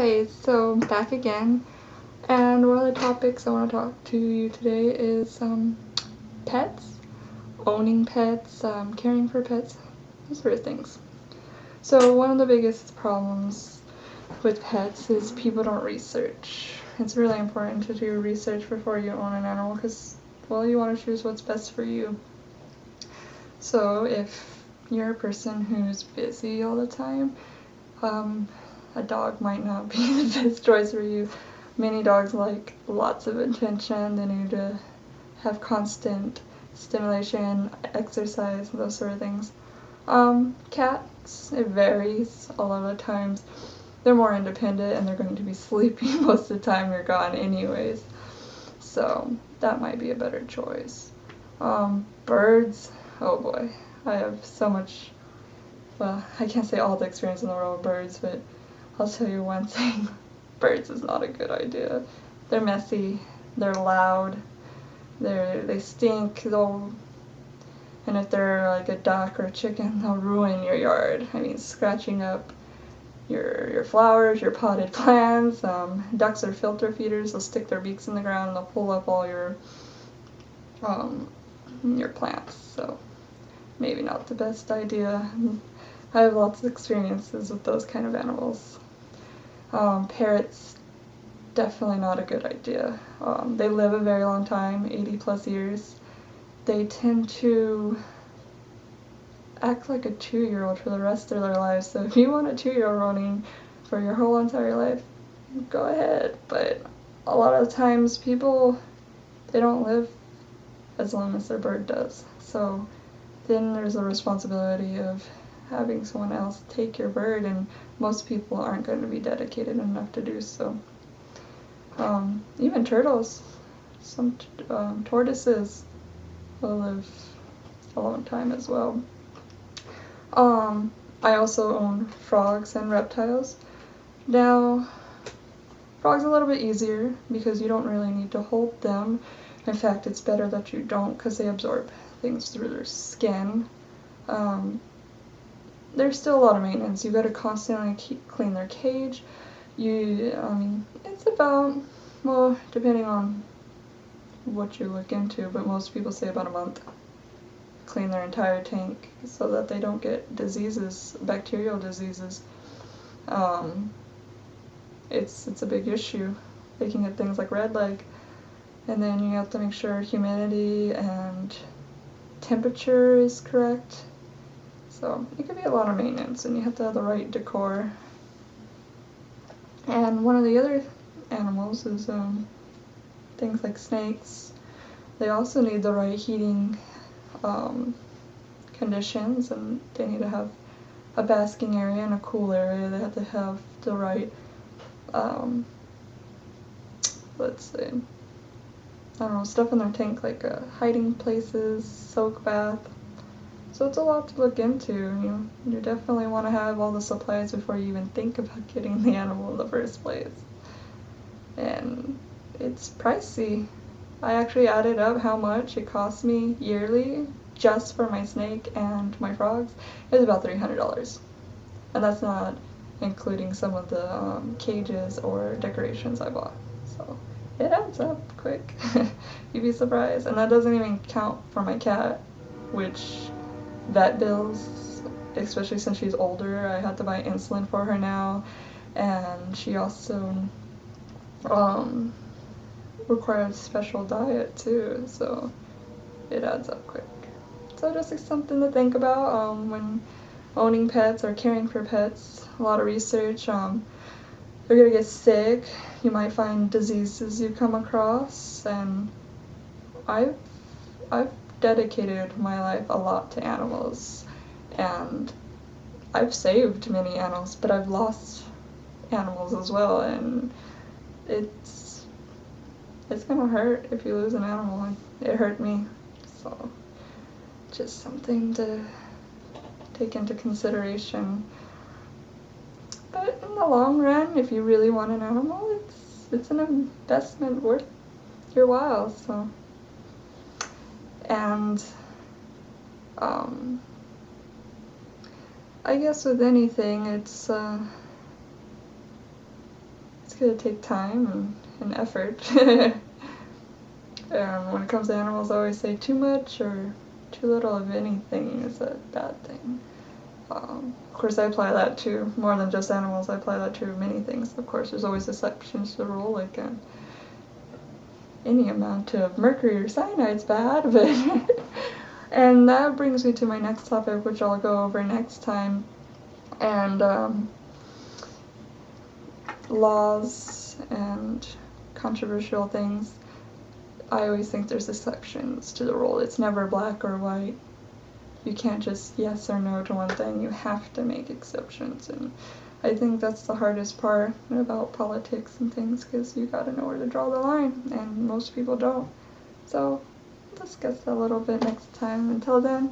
Hi, so I'm back again, and one of the topics I want to talk to you today is pets, owning pets, caring for pets, those sort of things. So one of the biggest problems with pets is people don't research. It's really important to do research before you own an animal because, well, you want to choose what's best for you. So if you're a person who's busy all the time, a dog might not be the best choice for you. Many dogs like lots of attention. They need to have constant stimulation, exercise, those sort of things. Cats, it varies. A lot of the times they're more independent and they're going to be sleeping most of the time you're gone anyways. So that might be a better choice. Birds, oh boy. I have so much, well, I can't say all the experience in the world with birds, but I'll tell you one thing. Birds is not a good idea. They're messy, they're loud, they stink, and if they're like a duck or a chicken, they'll ruin your yard. I mean, scratching up your flowers, your potted plants. Ducks are filter feeders. They'll stick their beaks in the ground and they'll pull up all your plants. So maybe not the best idea. I have lots of experiences with those kind of animals. Parrots, definitely not a good idea. They live a very long time, 80 plus years. They tend to act like a 2-year-old for the rest of their lives. So if you want a 2-year-old running for your whole entire life, go ahead. But a lot of times people, they don't live as long as their bird does. So then there's a responsibility of having someone else take your bird, and most people aren't going to be dedicated enough to do so. Even turtles, some tortoises will live a long time as well. I also own frogs and reptiles. Now, frogs are a little bit easier because you don't really need to hold them. In fact, it's better that you don't because they absorb things through their skin. There's still a lot of maintenance. You've got to constantly clean their cage. It's about, well, depending on what you look into, but most people say about a month. Clean their entire tank so that they don't get diseases, bacterial diseases. It's a big issue. They can get things like red leg, and then you have to make sure humidity and temperature is correct. So it could be a lot of maintenance, and you have to have the right decor. And one of the other animals is things like snakes. They also need the right heating conditions, and they need to have a basking area and a cool area. They have to have the right, let's see, I don't know, stuff in their tank like hiding places, soak bath. So it's a lot to look into. You definitely want to have all the supplies before you even think about getting the animal in the first place. And it's pricey. I actually added up how much it cost me yearly just for my snake and my frogs. It was about $300. And that's not including some of the cages or decorations I bought. So it adds up quick. You'd be surprised. And that doesn't even count for my cat, which vet bills, especially since she's older. I have to buy insulin for her now, and she also requires special diet too, so it adds up quick. So just like something to think about when owning pets or caring for pets. A lot of research. You're gonna get sick. You might find diseases you come across, and I've dedicated my life a lot to animals, and I've saved many animals, but I've lost animals as well, and it's gonna hurt if you lose an animal. It hurt me, so just something to take into consideration. But in the long run, if you really want an animal, it's an investment worth your while. So, and I guess with anything, it's it's gonna take time and effort. When it comes to animals, I always say too much or too little of anything is a bad thing. Of course, I apply that to more than just animals. I apply that to many things. Of course, there's always exceptions to the rule, like any amount of mercury or cyanide's bad, but and that brings me to my next topic, which I'll go over next time, and laws and controversial things. I always think there's exceptions to the rule. It's never black or white. You can't just yes or no to one thing. You have to make exceptions, and I think that's the hardest part about politics and things, because you gotta know where to draw the line, and most people don't. So, we'll discuss that a little bit next time. Until then,